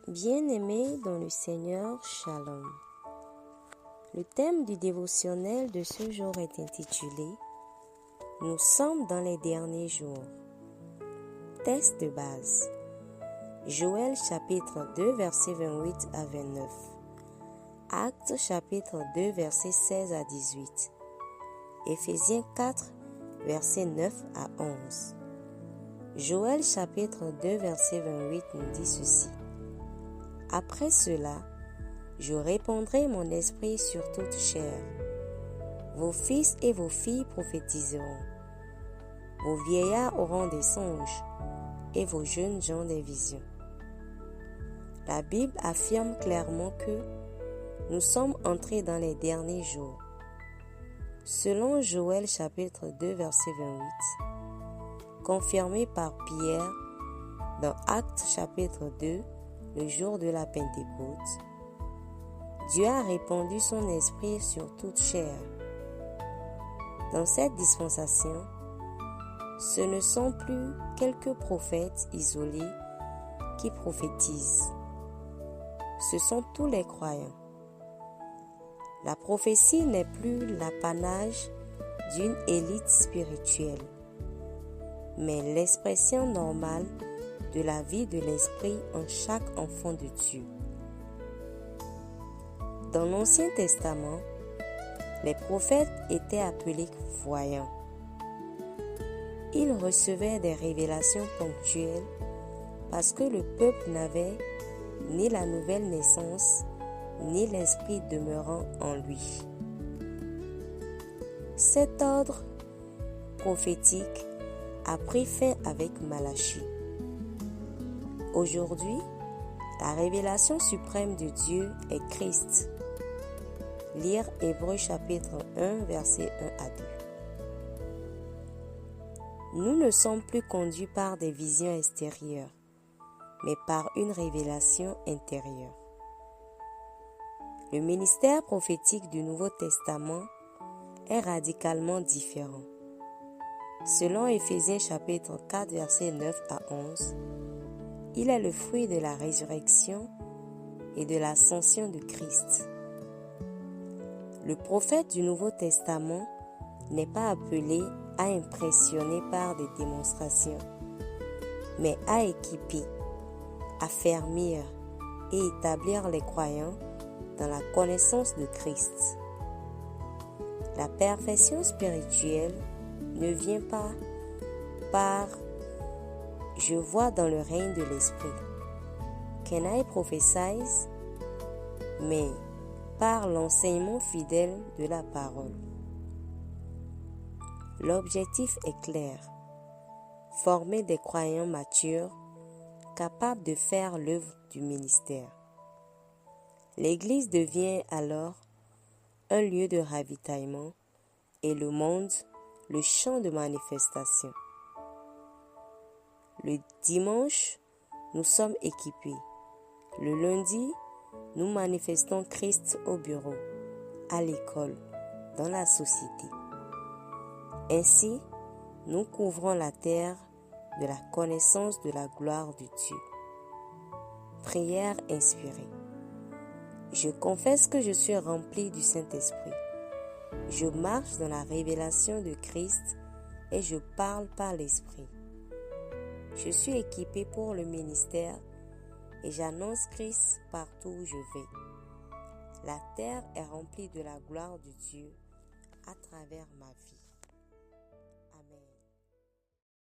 Bien-aimés dans le Seigneur, Shalom. Le thème du dévotionnel de ce jour est intitulé « Nous sommes dans les derniers jours ». Texte de base. Joël chapitre 2 versets 28 à 29. Actes chapitre 2 versets 16 à 18. Éphésiens 4 versets 9 à 11. Joël chapitre 2 verset 28 nous dit ceci. Après cela, je répandrai mon esprit sur toute chair. Vos fils et vos filles prophétiseront. Vos vieillards auront des songes et vos jeunes gens des visions. La Bible affirme clairement que nous sommes entrés dans les derniers jours. Selon Joël chapitre 2 verset 28, confirmé par Pierre dans Actes chapitre 2, le jour de la Pentecôte, Dieu a répandu son esprit sur toute chair. Dans cette dispensation, ce ne sont plus quelques prophètes isolés qui prophétisent. Ce sont tous les croyants. La prophétie n'est plus l'apanage d'une élite spirituelle, mais l'expression normale de la vie de l'esprit en chaque enfant de Dieu. Dans l'Ancien Testament, les prophètes étaient appelés voyants. Ils recevaient des révélations ponctuelles parce que le peuple n'avait ni la nouvelle naissance, ni l'esprit demeurant en lui. Cet ordre prophétique a pris fin avec Malachie. Aujourd'hui, la révélation suprême de Dieu est Christ. Lire Hébreux chapitre 1, verset 1 à 2. Nous ne sommes plus conduits par des visions extérieures, mais par une révélation intérieure. Le ministère prophétique du Nouveau Testament est radicalement différent. Selon Éphésiens chapitre 4, verset 9 à 11, il est le fruit de la résurrection et de l'ascension de Christ. Le prophète du Nouveau Testament n'est pas appelé à impressionner par des démonstrations, mais à équiper, affermir et établir les croyants dans la connaissance de Christ. La perfection spirituelle ne vient pas par « je vois dans le règne de l'esprit » can I prophesize, mais par l'enseignement fidèle de la parole. L'objectif est clair, former des croyants matures capables de faire l'œuvre du ministère. L'Église devient alors un lieu de ravitaillement et le monde, le champ de manifestation. Le dimanche, nous sommes équipés. Le lundi, nous manifestons Christ au bureau, à l'école, dans la société. Ainsi, nous couvrons la terre de la connaissance de la gloire de Dieu. Prière inspirée. Je confesse que je suis rempli du Saint-Esprit. Je marche dans la révélation de Christ et je parle par l'Esprit. Je suis équipé pour le ministère et j'annonce Christ partout où je vais. La terre est remplie de la gloire de Dieu à travers ma vie.